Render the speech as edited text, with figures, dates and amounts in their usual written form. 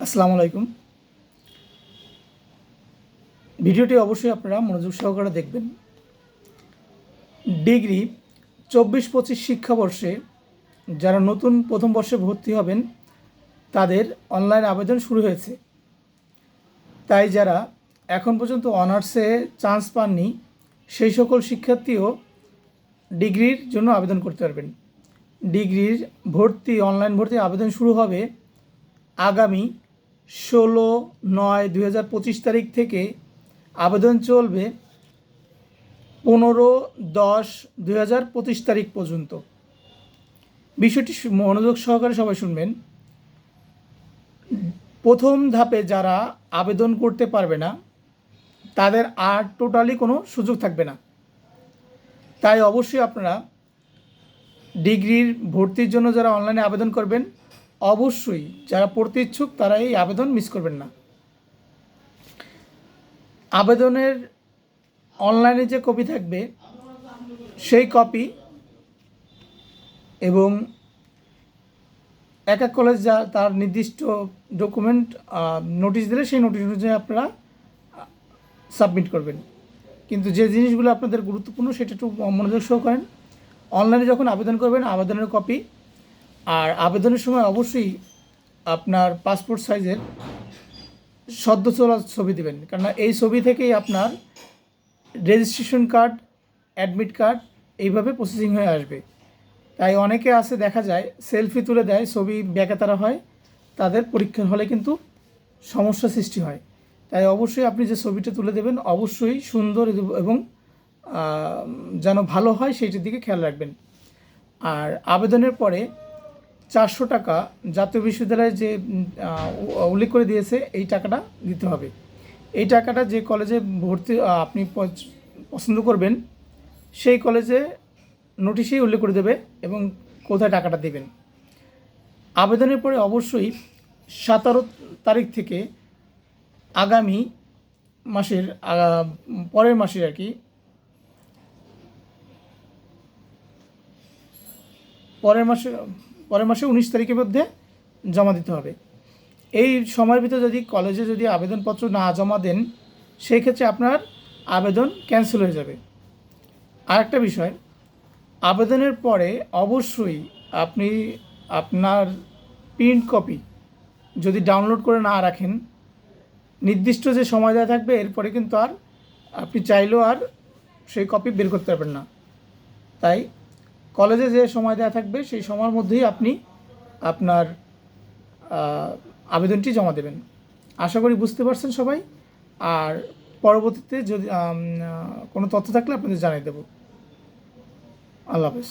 আসসালামু আলাইকুম। ভিডিওটি অবশ্যই আপনারা মনোযোগ সহকারে দেখবেন। ডিগ্রি 24-25 শিক্ষাবর্ষে যারা নতুন প্রথম বর্ষে ভর্তি হবেন তাদের অনলাইন আবেদন শুরু হয়েছে। তাই যারা এখন পর্যন্ত অনার্সে চান্স পাননি সেই সকল শিক্ষার্থীও ডিগ্রির জন্য আবেদন করতে পারবেন। ডিগ্রির অনলাইন ভর্তি আবেদন শুরু হবে আগামী 16/9/2025 তারিখ থেকে। আবেদন চলবে 15/10/2025 তারিখ পর্যন্ত। বিষয়টি মনোযোগ সহকারে সবাই শুনবেন। প্রথম ধাপে যারা আবেদন করতে পারবে না তাদের আর টোটালি কোনো সুযোগ থাকবে না। তাই অবশ্যই আপনারা ডিগ্রির ভর্তির জন্য যারা অনলাইনে আবেদন করবেন, অবশ্যই যারা পড়তে ইচ্ছুক তারা এই আবেদন মিস করবেন না। আবেদনের অনলাইনে যে কপি থাকবে সেই কপি এবং এক এক কলেজ যা তার নির্দিষ্ট ডকুমেন্ট নোটিশ দিলে সেই নোটিশ অনুযায়ী আপনারা সাবমিট করবেন। কিন্তু যে জিনিসগুলো আপনাদের গুরুত্বপূর্ণ সেটা একটু মনোযোগ সহ করেন। অনলাইনে যখন আবেদন করবেন আবেদনের কপি আর আবেদনের সময় অবশ্যই আপনার পাসপোর্ট সাইজের সদ্য তোলা ছবি দেবেন, কেননা এই ছবি থেকেই আপনার রেজিস্ট্রেশন কার্ড, অ্যাডমিট কার্ড এইভাবে প্রসেসিং হয়ে আসবে। তাই অনেকে আছে দেখা যায় সেলফি তুলে দেয়, ছবি বেকাতারা হয়, তাদের পরীক্ষার হলে কিন্তু সমস্যা সৃষ্টি হয়। তাই অবশ্যই আপনি যে ছবিটা তুলে দেবেন অবশ্যই সুন্দর এবং যেন ভালো হয় সেইটির দিকে খেয়াল রাখবেন। আর আবেদনের পরে 400 টাকা জাতীয় বিশ্ববিদ্যালয়ে যে উল্লেখ করে দিয়েছে এই টাকাটা দিতে হবে। এই টাকাটা যে কলেজে ভর্তি আপনি পছন্দ করবেন সেই কলেজে নোটিশেই উল্লেখ করে দেবে এবং কোথায় টাকাটা দেবেন। আবেদনের পরে অবশ্যই 17 তারিখ থেকে আগামী মাসের পরের মাসের আর কি পরের মাসে 19 তারিখের মধ্যে জমা দিতে হবে। এই সময়ের ভিতরে যদি আবেদনপত্র না জমা দেন সেই ক্ষেত্রে আপনার আবেদন ক্যান্সেল হয়ে যাবে। আরেকটা বিষয়, আবেদনের পরে অবশ্যই আপনি আপনার প্রিন্ট কপি যদি ডাউনলোড করে না রাখেন, নির্দিষ্ট যে সময় দেওয়া থাকবে এরপরে কিন্তু আর আপনি চাইলেও আর সেই কপি বের করতে পারবেন না। তাই কলেজে যে সময় দেওয়া থাকবে সেই সময়ের মধ্যেই আপনি আপনার আবেদনটি জমা দেবেন। আশা করি বুঝতে পারছেন সবাই। আর পরবর্তীতে যদি কোনো তথ্য থাকলে আপনাদের জানিয়ে দেব। আল্লাহ হাফেজ।